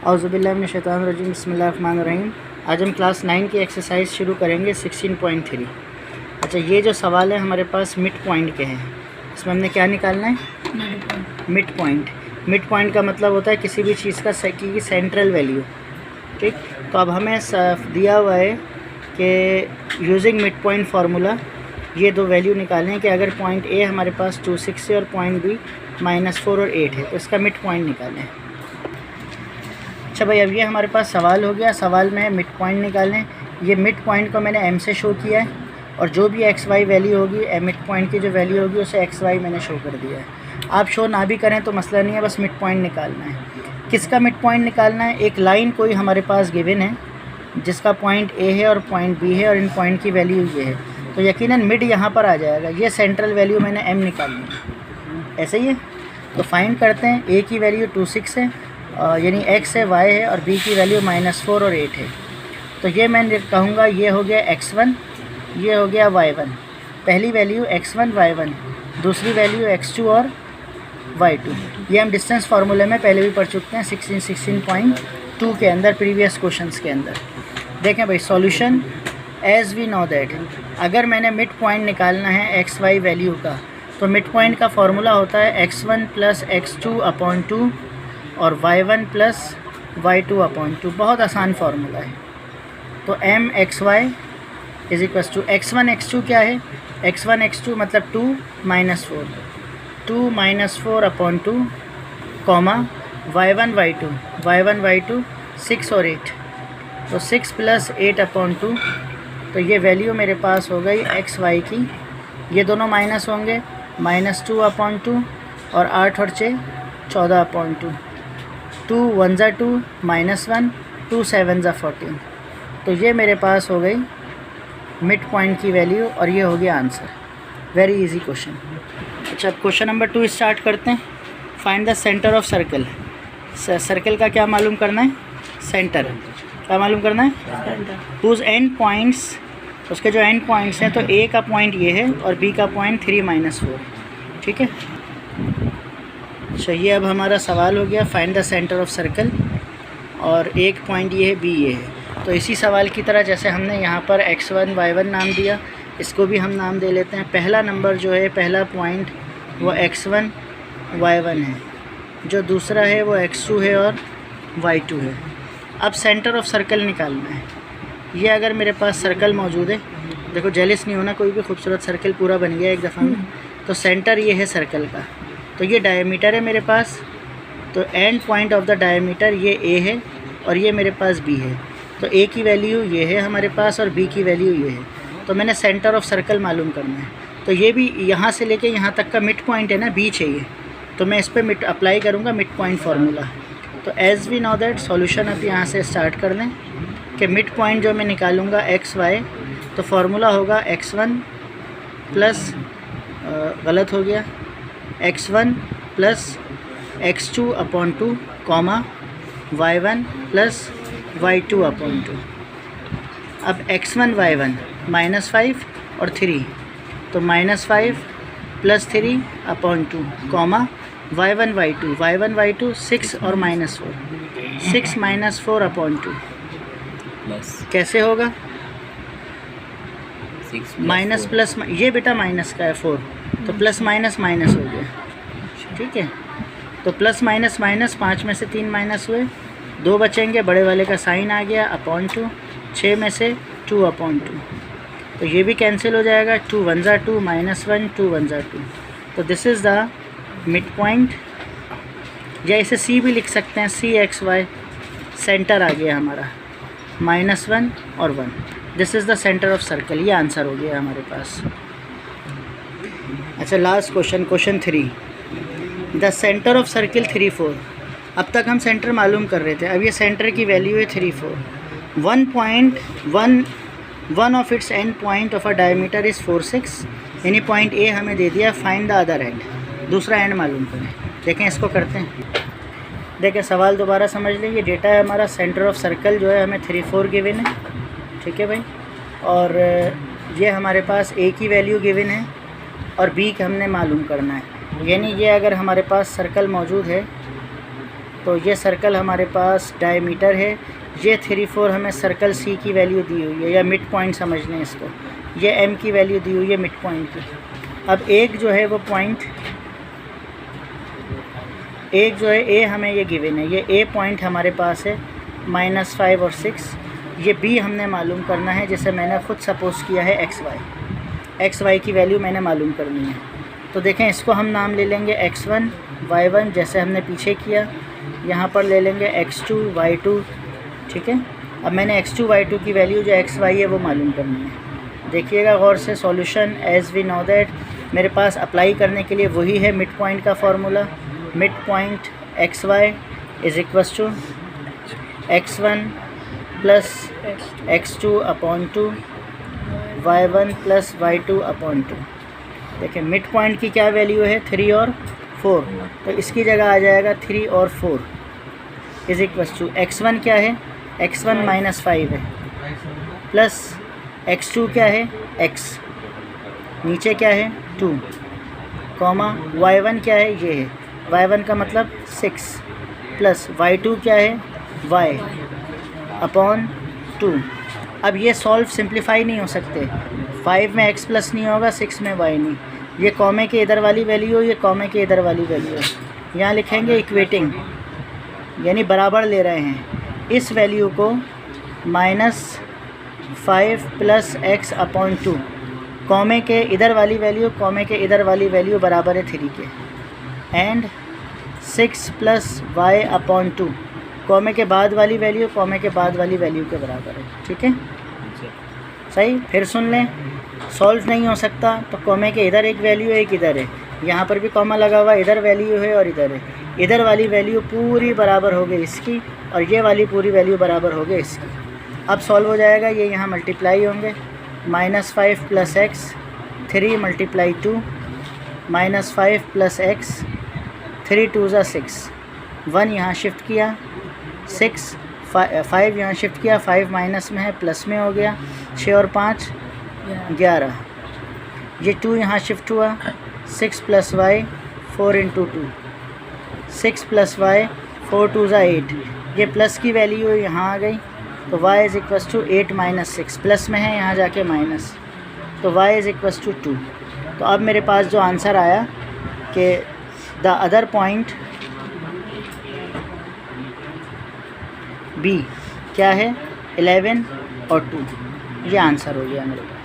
औज़ुबिल्लाहि मिनश्शैतानिर्रजीम बिस्मिल्लाहिर्रहमानिर्रहीम। आज हम क्लास 9 की एक्सरसाइज शुरू करेंगे 16.3। अच्छा, ये जो सवाल है हमारे पास मिड पॉइंट के हैं। इसमें हमने क्या निकालना है? Mid point. मिड पॉइंट का मतलब होता है किसी भी चीज़ का की सेंट्रल वैल्यू। ठीक, तो अब हमें दिया हुआ है कि यूजिंग मिड पॉइंट फार्मूला ये दो वैल्यू निकालें कि अगर पॉइंट ए हमारे पास 2.6 है और पॉइंट बी -4 और 8 है, तो इसका मिड पॉइंट निकालें। अच्छा भाई, अब ये हमारे पास सवाल हो गया। सवाल में मिड पॉइंट निकालें। ये मिड पॉइंट को मैंने m से शो किया है और जो भी एक्स वाई वैल्यू होगी, मिड पॉइंट की जो वैल्यू होगी उसे एक्स वाई मैंने शो कर दिया है। आप शो ना भी करें तो मसला नहीं है, बस मिड पॉइंट निकालना है। किसका मिड पॉइंट निकालना है? एक लाइन कोई हमारे पास गिवन है जिसका पॉइंट ए है और पॉइंट बी है और इन पॉइंट की वैल्यू ये है, तो यकीनन मिड यहाँ पर आ जाएगा। ये सेंट्रल वैल्यू मैंने m निकालनी है, ऐसे ही है। तो फाइंड करते हैं। a की वैल्यू 2.6 है, यानी x है, y है, और b की वैल्यू -4 और 8 है। तो ये मैं कहूँगा ये हो गया x1, ये हो गया y1। पहली वैल्यू x1 y1, दूसरी वैल्यू x2 और y2। ये हम डिस्टेंस फार्मूले में पहले भी पढ़ चुके हैं 16.2 के अंदर, प्रीवियस क्वेश्चंस के अंदर। देखें भाई, solution as we know that, अगर मैंने मिड पॉइंट निकालना है एक्स वाई वैल्यू का, तो मिड पॉइंट का फार्मूला होता है x1 + x2/2 और y1 + y2/2। बहुत आसान फार्मूला है। तो m x y = x1 x2 क्या है? x1 x2 मतलब 2 - 4, 2 - 4/2, y1 y2 6 और 8, तो 6 + 8/2। तो ये वैल्यू मेरे पास हो गई एक्स वाई की। ये दोनों माइनस होंगे, -2/2 और 8 और 6 14/2। 2 1 ज़ा 2 -1, 2 7 ज़ा 14। तो ये मेरे पास हो गई मिड पॉइंट की वैल्यू और ये हो गया आंसर। Very easy question. अच्छा, अब क्वेश्चन नंबर 2 स्टार्ट करते हैं। Find the centre of circle. Circle का क्या मालूम करना है? सेंटर। क्या मालूम करना है? हुज एंड पॉइंट्स, उसके जो एंड पॉइंट्स हैं, तो ए का पॉइंट ये है और बी का पॉइंट 3 - 4। ठीक है। अच्छा, ये अब हमारा सवाल हो गया find the centre of circle, और एक पॉइंट ये है, बी ये है। तो इसी सवाल की तरह जैसे हमने यहाँ पर x1 y1 नाम दिया, इसको भी हम नाम दे लेते हैं। पहला नंबर जो है, पहला पॉइंट वो x1 y1 है, जो दूसरा है वो x2 है और y2 है। अब सेंटर ऑफ सर्कल निकालना है। ये अगर मेरे पास सर्कल मौजूद है, देखो जेलिस नहीं होना, कोई भी खूबसूरत सर्कल पूरा बन गया एक दफ़ा में। तो सेंटर ये है सर्कल का, तो ये डायमीटर है मेरे पास। तो and point of the diameter ये ए है और ये मेरे पास बी है। तो ए की वैल्यू ये है हमारे पास और बी की वैल्यू ये है। तो मैंने सेंटर ऑफ सर्कल मालूम करना है। तो ये भी यहाँ से लेके यहाँ तक का मिड पॉइंट है ना, बी चाहिए। तो मैं इस पर मिड अप्लाई करूँगा, मिड पॉइंट फार्मूला। तो as we know that, solution अब यहाँ से स्टार्ट कर लें कि मिड पॉइंट जो मैं निकालूँगा एक्स वाई, तो फार्मूला होगा x1 प्लस गलत हो गया, x1 + x2/2, y1 + y2/2। अब x1 y1 -5 और 3, तो -5 + 3/2, y1 y2 6 और -4, 6 - 4/2। कैसे होगा? माइनस प्लस, ये बेटा माइनस का है 4, तो प्लस माइनस माइनस हो गया। ठीक है, तो प्लस माइनस माइनस, 5 में से 3 माइनस हुए, 2 बचेंगे, बड़े वाले का साइन आ गया /2, 6 में से 2/2। तो ये भी कैंसिल हो जाएगा, 2 1 ज़ा 2 -1, 2 1 ज़ा 2। तो this is the mid point, या इसे सी भी लिख सकते हैं, CXY। सेंटर आ गया हमारा -1 और 1। This is the centre of circle. ये आंसर हो गया हमारे पास। अच्छा, last question, question 3। The centre of circle 3 4। अब तक हम सेंटर मालूम कर रहे थे, अब ये सेंटर की वैल्यू है 3 4। 1 of its and point of a diameter is 4 6, यानी पॉइंट ए हमें दे दिया। फाइंड द अदर एंड, दूसरा एंड मालूम करें। देखें, इसको करते हैं। देखें, सवाल दोबारा समझ लें। ये डेटा है हमारा, सेंटर ऑफ सर्कल जो है हमें 3 4 गिवन है। ठीक है भाई, और ये हमारे पास ए की वैल्यू गिवन है और बी का हमने मालूम करना है। यानी ये अगर हमारे पास सर्कल मौजूद है, तो ये सर्कल हमारे पास डायमीटर है, ये 3 4 हमें सर्कल सी की वैल्यू दी हुई है, या मिड पॉइंट समझ लें इसको, ये एम की वैल्यू दी हुई है मिड पॉइंट की। अब एक जो है वो पॉइंट, एक जो है ए हमें ये गिवन है, ये ए पॉइंट हमारे पास है -5 और 6, ये बी हमने मालूम करना है, जैसे मैंने ख़ुद सपोज़ किया है एक्स वाई की वैल्यू मैंने मालूम करनी है। तो देखें इसको हम नाम ले लेंगे x1 y1, जैसे हमने पीछे किया। यहाँ पर ले लेंगे x2 y2, ठीक है। अब मैंने x2 y2 की वैल्यू जो x y है वो मालूम करनी है। देखिएगा गौर से, solution as we know that मेरे पास अप्लाई करने के लिए वही है मिड पॉइंट का formula. Mid point X Y is equals to x1 plus x2 upon 2 y1 plus y2 upon 2। देखिए मिड पॉइंट की क्या वैल्यू है, 3 और 4, तो इसकी जगह आ जाएगा 3 और 4 इज़ इक्वल्स टू x1 क्या है, x1 -5 है, प्लस x2 क्या है, x नीचे क्या है 2, कॉमा y1 क्या है, ये है y1 का मतलब 6, प्लस y2 क्या है, y अपॉन 2। अब ये सॉल्व सिंप्लीफाई नहीं हो सकते, 5 में x प्लस नहीं होगा, 6 में y नहीं, ये कॉमे के इधर वाली वैल्यू है, ये कॉमे के इधर वाली वैल्यू है। यहाँ लिखेंगे इक्वेटिंग, यानी बराबर ले रहे हैं। इस वैल्यू को -5 प्लस x अपॉन 2, कॉमे के इधर वाली वैल्यू, कॉमे के इधर वाली वैल्यू बराबर है 3 के, एंड 6 प्लस y अपॉन 2, कॉमे के बाद वाली वैल्यू कॉमे के बाद वाली वैल्यू के बराबर है, ठीक है। सही, फिर सुन लें, सॉल्व नहीं हो सकता तो कॉमे के इधर एक वैल्यू है, एक इधर है, यहाँ पर भी कॉमा लगा हुआ, इधर वैल्यू है और इधर है। इधर वाली वैल्यू पूरी बराबर हो गई इसकी, और ये वाली पूरी वैल्यू बराबर हो गई इसकी। अब सॉल्व हो जाएगा, ये यहाँ मल्टीप्लाई होंगे, -5 प्लस x 3 × 2 -5 प्लस x 3 2 = 6, 1 यहाँ शिफ्ट किया, 6 5 यहाँ शिफ्ट किया, 5 माइनस में है, प्लस में हो गया, 6 और 5 11, ये 2 यहाँ शिफ्ट हुआ, 6 प्लस y 4 × 2, 6 प्लस y 4 2 = 8, ये प्लस की वैल्यू यहाँ आ गई, तो y is equals to 8 - 6, plus में है यहाँ जाके माइनस, तो y इज़ इक्वल्स टू 2। तो अब मेरे पास जो आंसर आया कि द अदर पॉइंट बी क्या है, 11 और 2, ये आंसर हो गया मेरे पास।